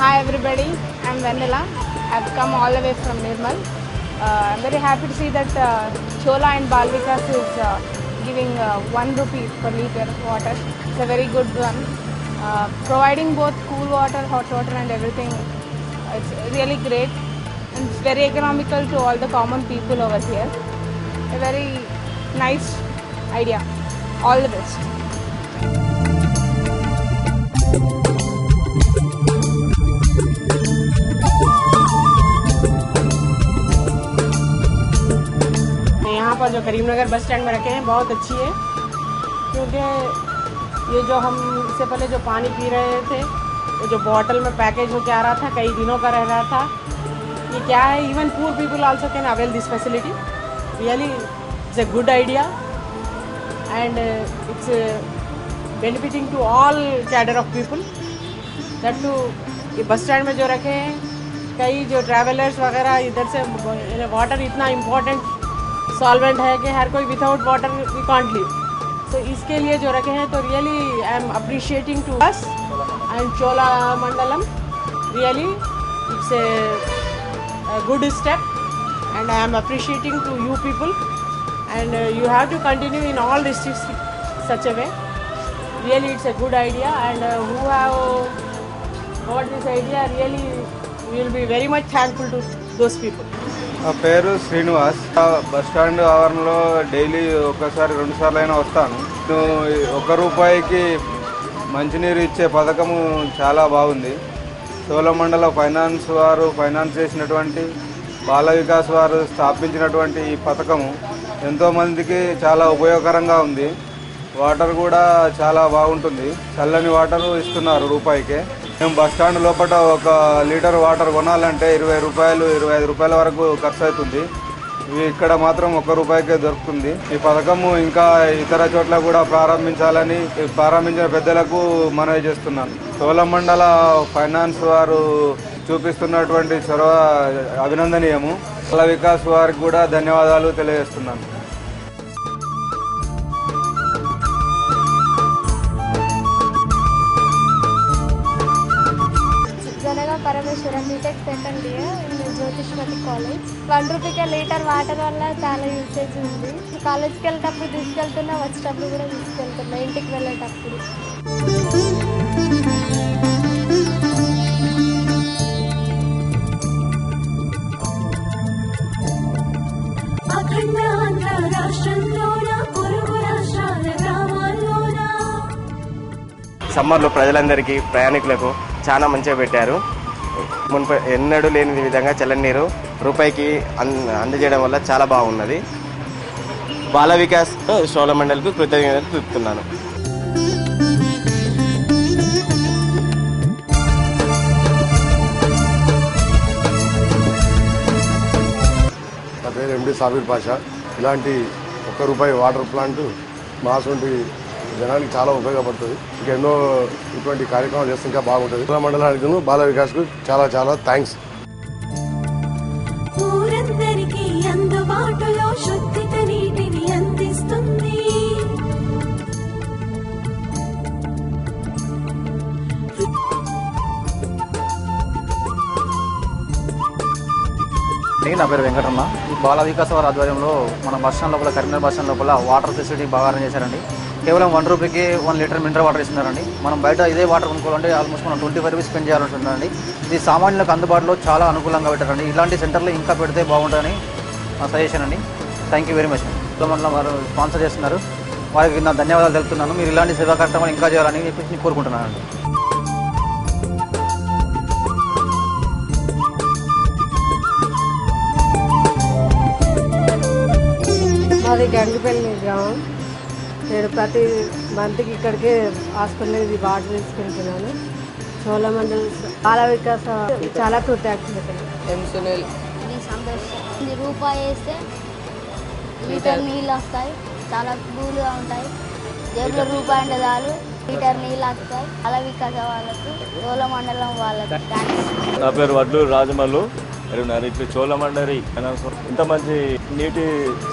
Hi everybody, I'm Vanilla. I've come all the way from Nirmal. I'm very happy to see that Chola and Bal Vikas is giving 1 rupee per liter water. It's a very good one. Providing both cool water, hot water and everything. It's really great. And it's very economical to all the common people over here. A very nice idea. All the best. यहाँ पर जो Karimnagar bus stand में रखे हैं बहुत अच्छी है, क्योंकि ये जो हम इससे पहले जो पानी पी रहे थे वो जो बॉटल में पैकेज होके आ रहा था, कई दिनों का रह रहा था, ये क्या है, even poor people also can avail this facility. Really it's a good idea and it's benefiting to all cadre of people. That too ये बस स्टैंड में जो रखे हैं, कई जो ट्रैवलर्स वगैरह इधर से, वाटर इतना इम्पोर्टेंट सॉल्वेंट है कि हर कोई without water we can't live. So इसके लिए जो रखे हैं, तो really I am appreciating to us and Cholamandalam. Really it's a good step and I am appreciating to you people, and you have to continue in all districts such a way. Really it's a good idea, and who have got this idea, really we will be very much thankful to those people. నా పేరు Srinivas. Bus stand ఆవరణలో daily ఒకసారి 2 సార్లు అయినా వస్తాను. ₹1 రూపాయికి మంచినీరు ఇచ్చే పథకము చాలా బాగుంది. చోళమండల ఫైనాన్స్ వారు ఫైనాన్స్ చేసినటువంటి, బాల వికాస్ వారు స్థాపించినటువంటి ఈ పథకము ఎంతోమందికి చాలా ఉపయోగకరంగా ఉంది. వాటర్ కూడా చాలా బాగుంటుంది. చల్లని వాటర్ ఇస్తున్నారు రూపాయికే. మేము బస్ స్టాండ్ లోపల 1 లీటర్ వాటర్ కొనాలంటే ₹20, ₹25 వరకు ఖర్చు అవుతుంది. ఇక్కడ మాత్రం ₹1 దొరుకుతుంది. ఈ పథకము ఇంకా ఇతర చోట్ల కూడా ప్రారంభించాలని ప్రారంభించిన పెద్దలకు మనవి చేస్తున్నాను. చోళమండల ఫైనాన్స్ వారు చూపిస్తున్నటువంటి చొరవ అభినందనీయము. బాల వికాస్ వారికి కూడా ధన్యవాదాలు తెలియజేస్తున్నాను. Parameshwara BTech second year Jyothishmathi college. 1 రూపీకే లీటర్ వాటర్ వల్ల చాలా యూసేజ్ ఉంది. కాలేజ్కి వెళ్ళేటప్పుడు తీసుకెళ్తున్నా, వచ్చేటప్పుడు కూడా తీసుకెళ్తున్నా, ఇంటికి వెళ్ళేటప్పుడు. సమ్మర్లో ప్రజలందరికీ, ప్రయాణికులకు చాలా మంచిగా పెట్టారు. మునుపు ఎన్నడూ లేని విధంగా చల్లని నీరు రూపాయికి అందజేయడం వల్ల చాలా బాగున్నది. బాల వికాస్ చోళమండల్కు కృతజ్ఞతలు తెలుపుతున్నాను. నా పేరు ఎండి సాబీర్ పాషా. ఇలాంటి ₹1 వాటర్ ప్లాంట్ మాసంటి జనానికి చాలా ఉపయోగపడుతుంది. ఇంకా ఎన్నో ఇటువంటి కార్యక్రమాలు చేస్తే ఇంకా బాగుంటుంది. మండలానికి బాల వికాస్కు చాలా చాలా థ్యాంక్స్. నా పేరు వెంకటరమణ. ఈ బాల వికాస్ వారి ఆధ్వర్యంలో మన బస్ స్టాండ్ లోపల, కరీంనగర్ బస్ స్టాండ్ లోపల వాటర్ ఫెసిలిటీ బాగా అరేంజ్ చేశారండి. కేవలం ₹1 రూపీకి 1 లీటర్ మినరల్ వాటర్ ఇస్తున్నారండి. మనం బయట ఇదే వాటర్ కొనుక్కోవాలంటే ఆల్మోస్ట్ మనం ₹25 స్పెండ్ చేయాల్సి ఉంటుందండి. ఇది సామాన్యులకు అందుబాటులో చాలా అనుకూలంగా పెట్టారండి. ఇలాంటి సెంటర్లు ఇంకా పెడితే బాగుంటుందని నా సజెషన్ అండి. Thank you very much. మండలం వారు స్పాన్సర్ చేస్తున్నారు, వారికి నా ధన్యవాదాలు తెలుపుతున్నాను. మీరు ఇలాంటి సేవా కార్యక్రమాలు ఇంకా చేయాలని చెప్పేసి కోరుకుంటున్నానండి. మాది గంగిపల్లి గ్రామం. నేను ప్రతి మంత్కి ఇక్కడికి హాస్పిటల్కి వాటర్ తీసుకెళ్తున్నాను. చోళమండల్ బాల వికాస్ చాలా కృతజ్ఞతలు. రూపాయి వేస్తే లీటర్ నీళ్ళు వస్తాయి, చాలా కూల్గా ఉంటాయి. జేబులో రూపాయి అంటే చాలు లీటర్ నీళ్ళు వస్తాయి. బాల వికాస వాళ్ళకు, చోళమండలం వాళ్ళకు. నా పేరు వడ్లు రాజమల్లు. ఇట్లా చోళమండలి ఇంత మంచి నీటి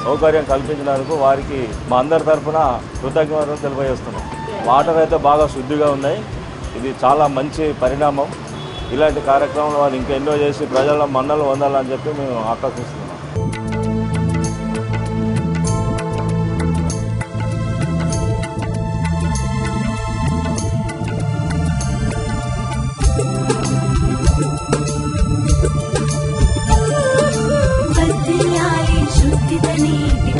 సౌకర్యం కల్పించినందుకు వారికి మా అందరి తరఫున కృతజ్ఞతలు తెలియజేస్తున్నాం. వాటర్ అయితే బాగా శుద్ధిగా ఉన్నాయి. ఇది చాలా మంచి పరిణామం. ఇలాంటి కార్యక్రమాలు వాళ్ళు ఇంకా ఎన్నో చేసి ప్రజల మన్నలు పొందాలని చెప్పి మేము ఆకాంక్షిస్తున్నాం. శుద్ధిత నీటి